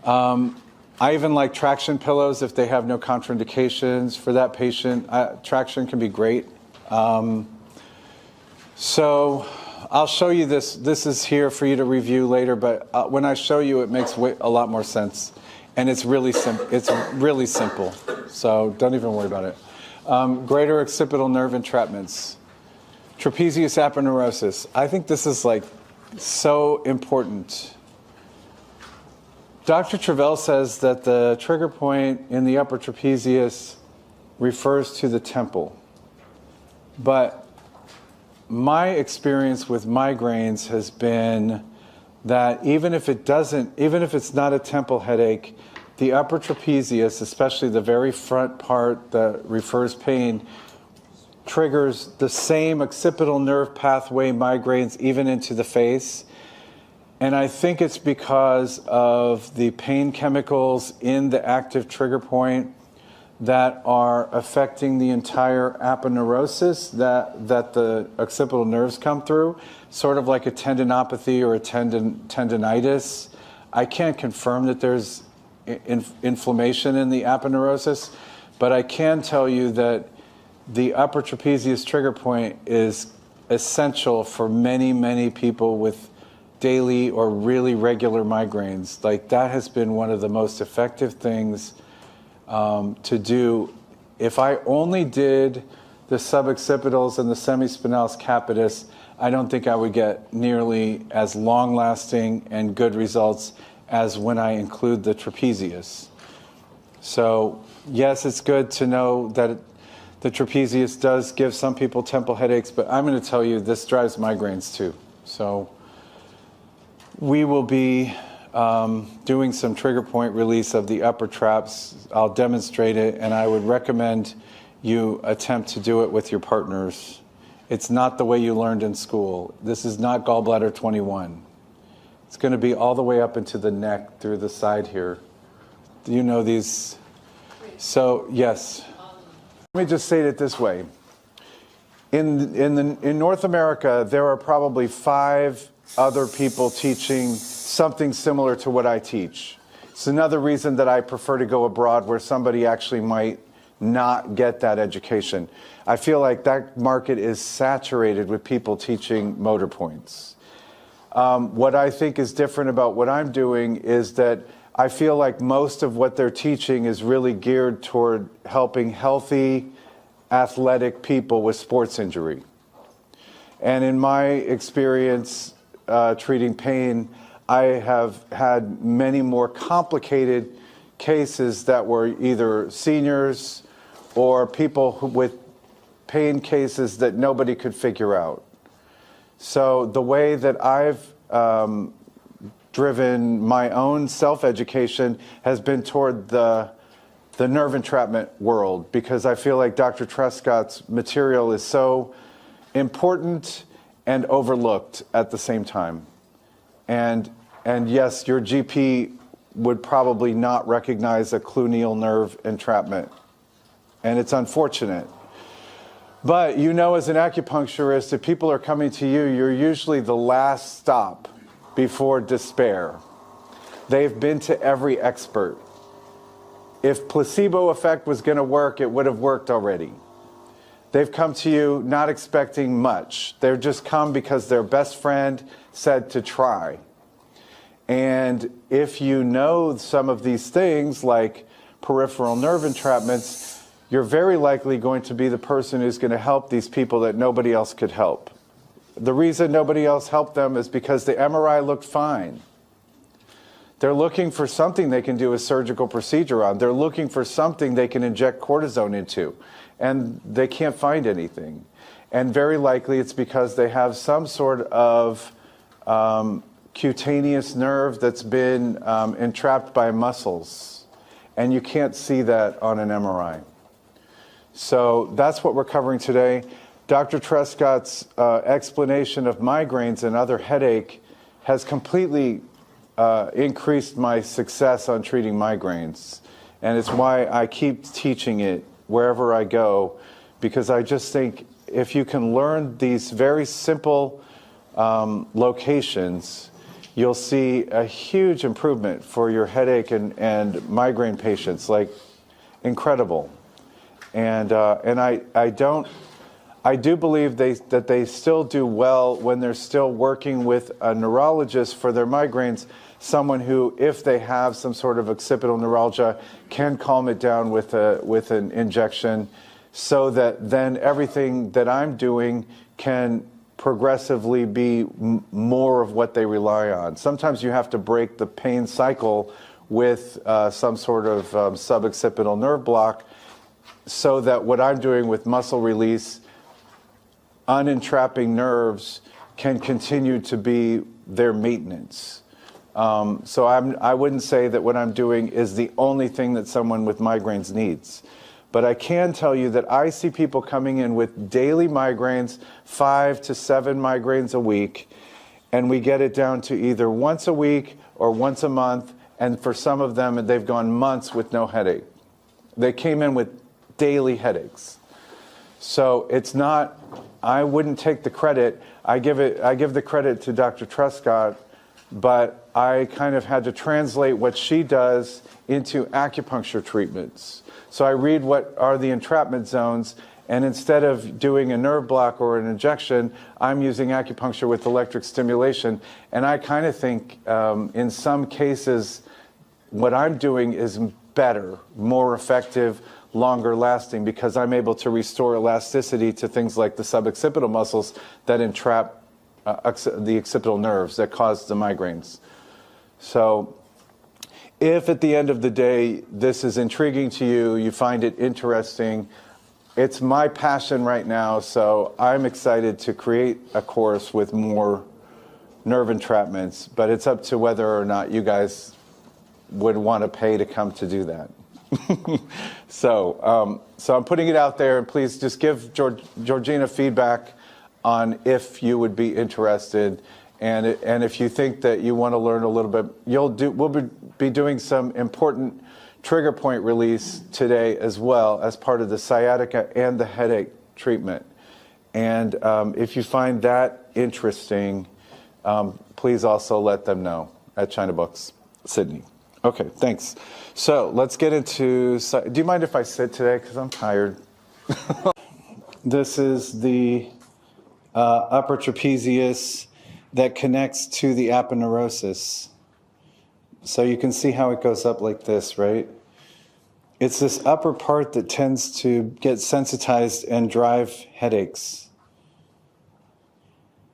I even like traction pillows if they have no contraindications for that patient. Traction can be great. So I'll show you this. This is here for you to review later, but when I show you, it makes a lot more sense. And it's really simple. It's really simple. So don't even worry about it. Greater occipital nerve entrapments. Trapezius aponeurosis. I think this is like so important. Dr. Travell says that the trigger point in the upper trapezius refers to the temple. But my experience with migraines has been that even if it's not a temple headache, the upper trapezius, especially the very front part that refers pain, triggers the same occipital nerve pathway migraines even into the face. And I think it's because of the pain chemicals in the active trigger point that are affecting the entire aponeurosis that the occipital nerves come through, sort of like a tendinopathy or a tendinitis. I can't confirm that there's inflammation in the aponeurosis, but I can tell you that the upper trapezius trigger point is essential for many, many people with daily or really regular migraines. Like, that has been one of the most effective things to do. If I only did the suboccipitals and the semispinalis capitis, I don't think I would get nearly as long-lasting and good results as when I include the trapezius. So yes, it's good to know that the trapezius does give some people temple headaches, but I'm going to tell you this drives migraines too. So we will be doing some trigger point release of the upper traps. I'll demonstrate it, and I would recommend you attempt to do it with your partners. It's not the way you learned in school. This is not gallbladder 21. It's going to be all the way up into the neck through the side here. Do you know these? So yes. Let me just say it this way. In North America, there are probably 5 other people teaching something similar to what I teach. It's another reason that I prefer to go abroad, where somebody actually might not get that education. I feel like that market is saturated with people teaching motor points. What I think is different about what I'm doing is that I feel like most of what they're teaching is really geared toward helping healthy, athletic people with sports injury. And in my experience treating pain, I have had many more complicated cases that were either seniors or people with pain cases that nobody could figure out. So the way that I've driven my own self-education has been toward the nerve entrapment world, because I feel like Dr. Trescott's material is so important and overlooked at the same time. And yes, your GP would probably not recognize a cluneal nerve entrapment, and it's unfortunate. But you know, as an acupuncturist, if people are coming to you, you're usually the last stop before despair. They've been to every expert. If placebo effect was going to work, it would have worked already. They've come to you not expecting much. They've just come because their best friend said to try. And if you know some of these things, like peripheral nerve entrapments, you're very likely going to be the person who's going to help these people that nobody else could help. The reason nobody else helped them is because the MRI looked fine. They're looking for something they can do a surgical procedure on. They're looking for something they can inject cortisone into, and they can't find anything. And very likely it's because they have some sort of cutaneous nerve that's been entrapped by muscles, and you can't see that on an MRI. So that's what we're covering today. Dr. Trescott's explanation of migraines and other headache has completely increased my success on treating migraines. And it's why I keep teaching it wherever I go, because I just think if you can learn these very simple locations, you'll see a huge improvement for your headache and migraine patients, like incredible. And I do believe that they still do well when they're still working with a neurologist for their migraines, someone who, if they have some sort of occipital neuralgia, can calm it down with an injection, so that then everything that I'm doing can progressively be more of what they rely on. Sometimes you have to break the pain cycle with some sort of suboccipital nerve block, so that what I'm doing with muscle release, unentrapping nerves, can continue to be their maintenance. So I wouldn't say that what I'm doing is the only thing that someone with migraines needs. But I can tell you that I see people coming in with daily migraines, 5 to 7 migraines a week, and we get it down to either once a week or once a month, and for some of them, they've gone months with no headache. They came in with daily headaches. So it's not, I wouldn't take the credit. I give the credit to Dr. Truscott, but I kind of had to translate what she does into acupuncture treatments. So I read what are the entrapment zones, and instead of doing a nerve block or an injection, I'm using acupuncture with electric stimulation. And I kind of think in some cases, what I'm doing is better, more effective, longer lasting, because I'm able to restore elasticity to things like the suboccipital muscles that entrap the occipital nerves that cause the migraines. So if at the end of the day this is intriguing to you, you find it interesting, it's my passion right now, so I'm excited to create a course with more nerve entrapments, but it's up to whether or not you guys would want to pay to come to do that. So I'm putting it out there, and please just give Georgina feedback on if you would be interested, and if you think that you want to learn a little bit, we'll be doing some important trigger point release today as well as part of the sciatica and the headache treatment. And if you find that interesting, please also let them know at China Books, Sydney. Okay, thanks. So let's get into, do you mind if I sit today? Because I'm tired. This is the upper trapezius that connects to the aponeurosis. So you can see how it goes up like this, right? It's this upper part that tends to get sensitized and drive headaches.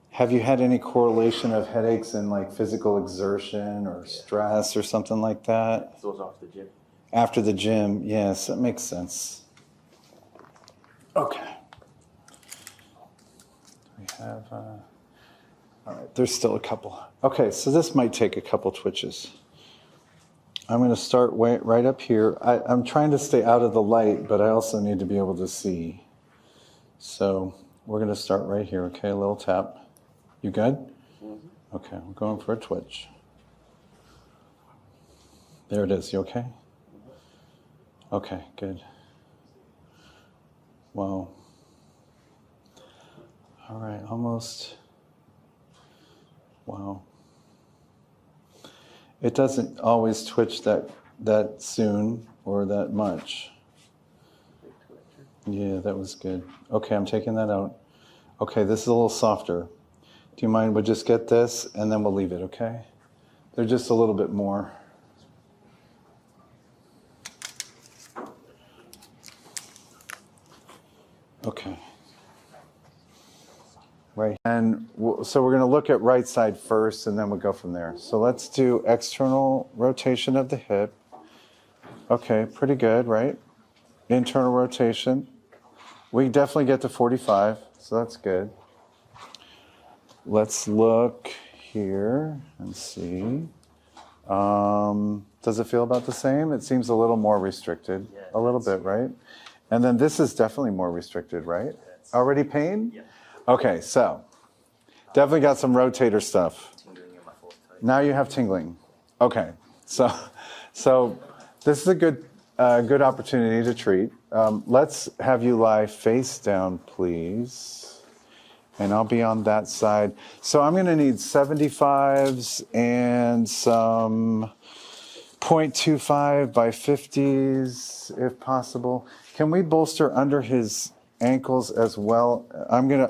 Have you had any correlation of headaches and like physical exertion or stress or something like that? So it's after the gym. After the gym, yes, that makes sense. Okay. We have, all right, there's still a couple. Okay, so this might take a couple twitches. I'm going to start right up here. I'm trying to stay out of the light, but I also need to be able to see. So we're going to start right here, okay? A little tap. You good? Mm-hmm. Okay, we're going for a twitch. There it is. You okay? Okay, good. Wow. All right, almost. Wow. It doesn't always twitch that soon or that much. Yeah, that was good. Okay, I'm taking that out. Okay, this is a little softer. Do you mind? We'll just get this and then we'll leave it, okay? They're just a little bit more. Okay. Right. And so we're going to look at right side first and then we'll go from there. So let's do external rotation of the hip. Okay, pretty good, right? Internal rotation. We definitely get to 45, so that's good. Let's look here and see. Does it feel about the same? It seems a little more restricted. Yeah, a little bit, right? And then this is definitely more restricted, right? Already pain? Yeah. Okay, so definitely got some rotator stuff. Tingling in my fourth toe. Now you have tingling. Okay, so this is a good opportunity to treat. Let's have you lie face down, please. And I'll be on that side. So I'm going to need 75s and some 0.25 by 50s, if possible. Can we bolster under his ankles as well?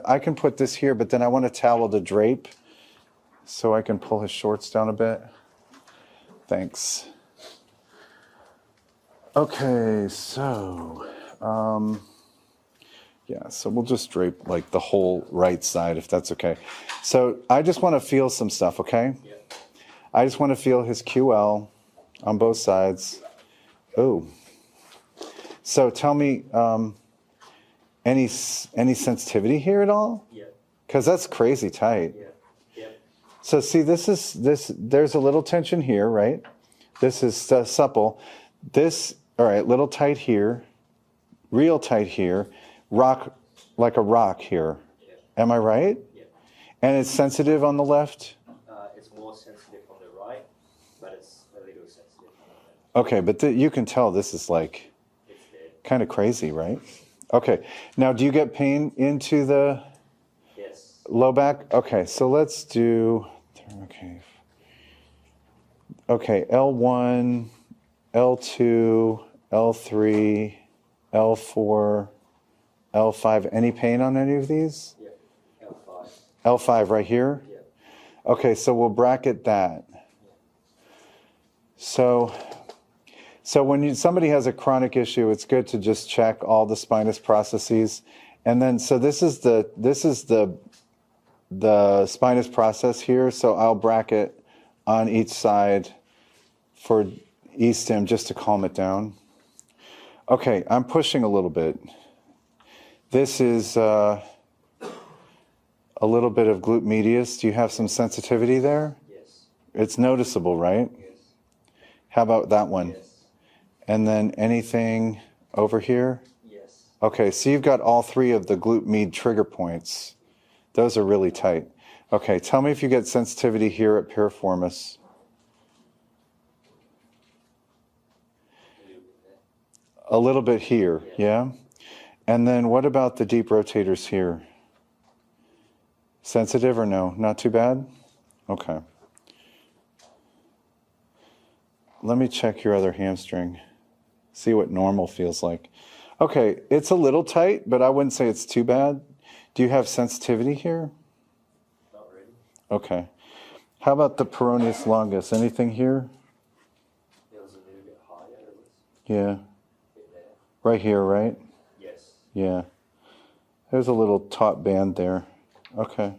I can put this here, but then I want a towel to drape so I can pull his shorts down a bit. Thanks. Okay, so, so we'll just drape like the whole right side, if that's okay. So I just want to feel some stuff, okay? Yeah. I just want to feel his QL on both sides. Oh. So tell me, any sensitivity here at all? Yeah. Because that's crazy tight. Yeah. Yeah. So see, there's a little tension here, right? This is supple. This, all right, little tight here, real tight here, rock, like a rock here. Yeah. Am I right? Yeah. And it's sensitive on the left? It's more sensitive on the right, but it's a little sensitive on the left. Okay, but you can tell this is like kind of crazy, right? Okay, now do you get pain into the low back? Okay, so let's do, okay, L1, L2, L3, L4, L5. Any pain on any of these? Yeah, L5. L5 right here? Yeah. Okay, so we'll bracket that. So when somebody has a chronic issue, it's good to just check all the spinous processes. And then, so this is the spinous process here. So I'll bracket on each side for E-stim just to calm it down. Okay, I'm pushing a little bit. This is a little bit of glute medius. Do you have some sensitivity there? Yes. It's noticeable, right? Yes. How about that one? Yes. And then anything over here? Yes. Okay, so you've got all three of the glute med trigger points. Those are really tight. Okay, tell me if you get sensitivity here at piriformis. A little bit here, yeah? And then what about the deep rotators here? Sensitive or no? Not too bad? Okay. Let me check your other hamstring. See what normal feels like. Okay, it's a little tight, but I wouldn't say it's too bad. Do you have sensitivity here? Not really. Okay. How about the peroneus longus? Anything here? It was a little bit higher. Yeah. Right here, right? Yes. Yeah. There's a little taut band there. Okay.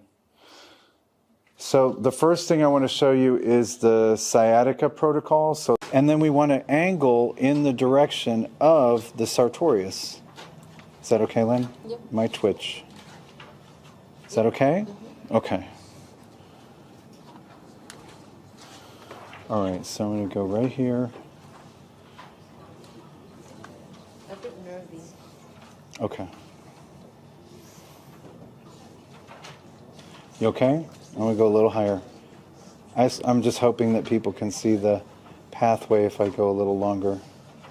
So the first thing I want to show you is the Sciatica Protocol. And then we want to angle in the direction of the sartorius. Is that okay, Lynn? Yep. My twitch. Is that okay? Mm-hmm. Okay. All right, so I'm going to go right here. A bit nervy. Okay. You okay? I'm going to go a little higher. I'm just hoping that people can see the pathway if I go a little longer.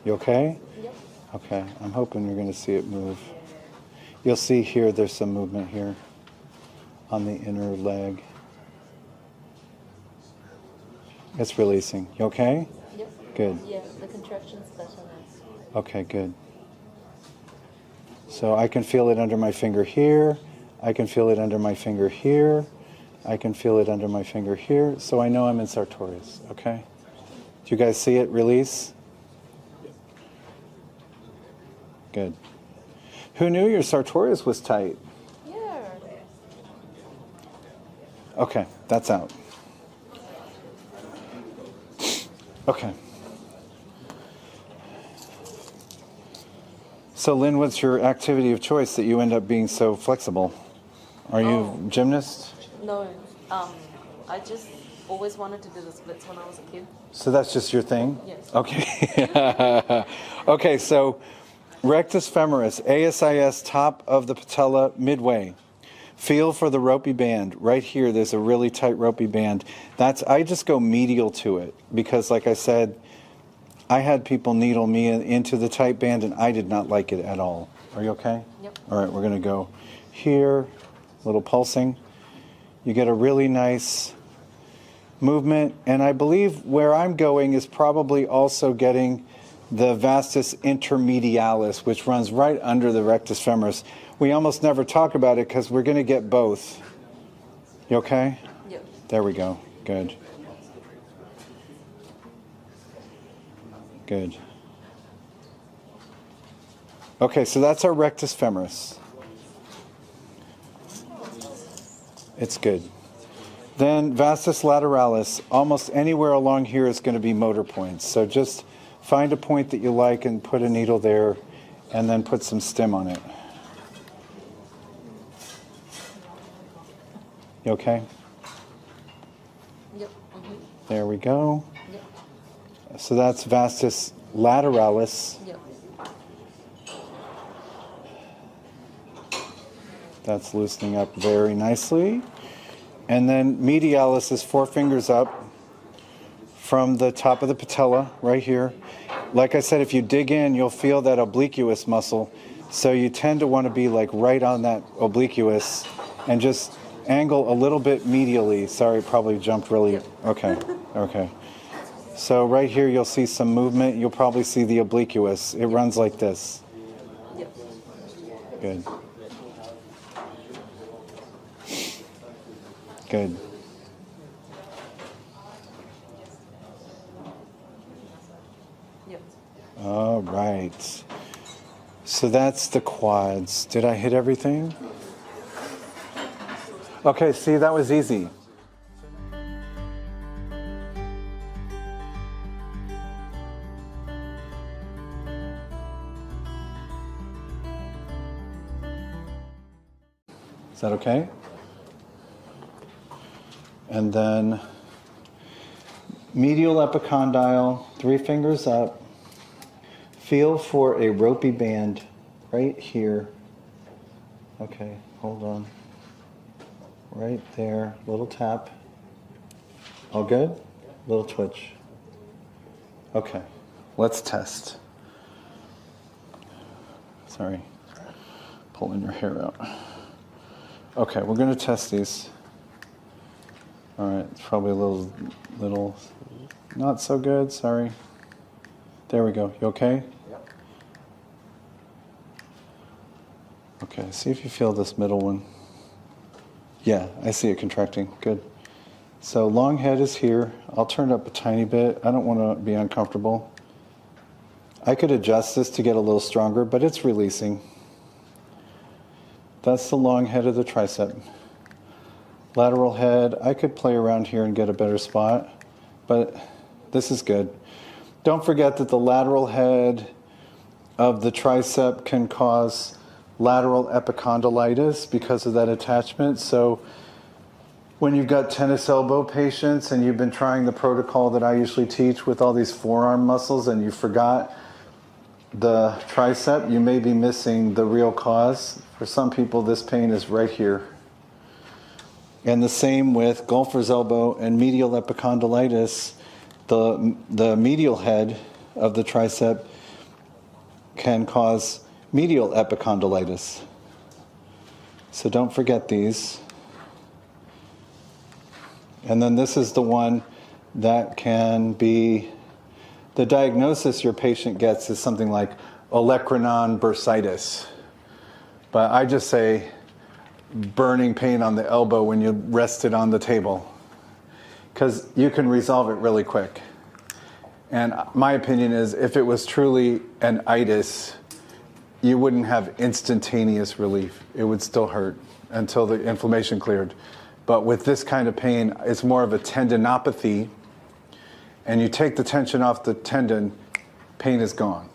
You okay? Yep. Okay. I'm hoping you're going to see it move. You'll see here there's some movement here on the inner leg. It's releasing. You okay? Yep. Good. Yeah, the contractions better now. Okay, good. So I can feel it under my finger here. I can feel it under my finger here. I can feel it under my finger here. So I know I'm in sartorius, okay? Do you guys see it release? Good. Who knew your sartorius was tight? Yeah. Okay, that's out. Okay. So Lynn, what's your activity of choice that you end up being so flexible? Are you a gymnast? No, I just always wanted to do the splits when I was a kid. So that's just your thing? Yes. Okay. Okay, so rectus femoris, ASIS, top of the patella, midway. Feel for the ropey band. Right here, there's a really tight ropey band. I just go medial to it because, like I said, I had people needle me into the tight band and I did not like it at all. Are you okay? Yep. All right, we're going to go here, a little pulsing. You get a really nice movement, and I believe where I'm going is probably also getting the vastus intermedialis, which runs right under the rectus femoris. We almost never talk about it because we're going to get both. You okay? Yep. There we go. Good. Good. Okay, so that's our rectus femoris. It's good. Then vastus lateralis, almost anywhere along here is going to be motor points. So just find a point that you like and put a needle there and then put some stim on it. You okay? Yep. There we go. Yep. So that's vastus lateralis. Yep. That's loosening up very nicely. And then medialis is 4 fingers up from the top of the patella, right here. Like I said, if you dig in, you'll feel that obliquus muscle. So you tend to want to be like right on that obliquus and just angle a little bit medially. Sorry, probably jumped really. Yep. Okay, okay. So right here, you'll see some movement. You'll probably see the obliquus. It runs like this. Yep. Good. Good. Yep. All right. So that's the quads. Did I hit everything? Okay, see, that was easy. Is that okay? And then medial epicondyle, 3 fingers up. Feel for a ropey band right here. Okay, hold on. Right there, little tap. All good? Little twitch. Okay, let's test. Sorry, pulling your hair out. Okay, we're going to test these. All right, it's probably a little not so good, sorry. There we go, you okay? Yep. Okay, see if you feel this middle one. Yeah, I see it contracting, good. So long head is here. I'll turn it up a tiny bit. I don't want to be uncomfortable. I could adjust this to get a little stronger, but it's releasing. That's the long head of the tricep. Lateral head, I could play around here and get a better spot, but this is good. Don't forget that the lateral head of the tricep can cause lateral epicondylitis because of that attachment. So when you've got tennis elbow patients and you've been trying the protocol that I usually teach with all these forearm muscles and you forgot the tricep, you may be missing the real cause. For some people, this pain is right here. And the same with golfer's elbow and medial epicondylitis. The medial head of the tricep can cause medial epicondylitis. So don't forget these. And then this is the one that can be, the diagnosis your patient gets is something like olecranon bursitis. But I just say burning pain on the elbow when you rest it on the table, because you can resolve it really quick. And my opinion is if it was truly an itis, you wouldn't have instantaneous relief. It would still hurt until the inflammation cleared. But with this kind of pain, it's more of a tendinopathy, and you take the tension off the tendon, pain is gone.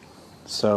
So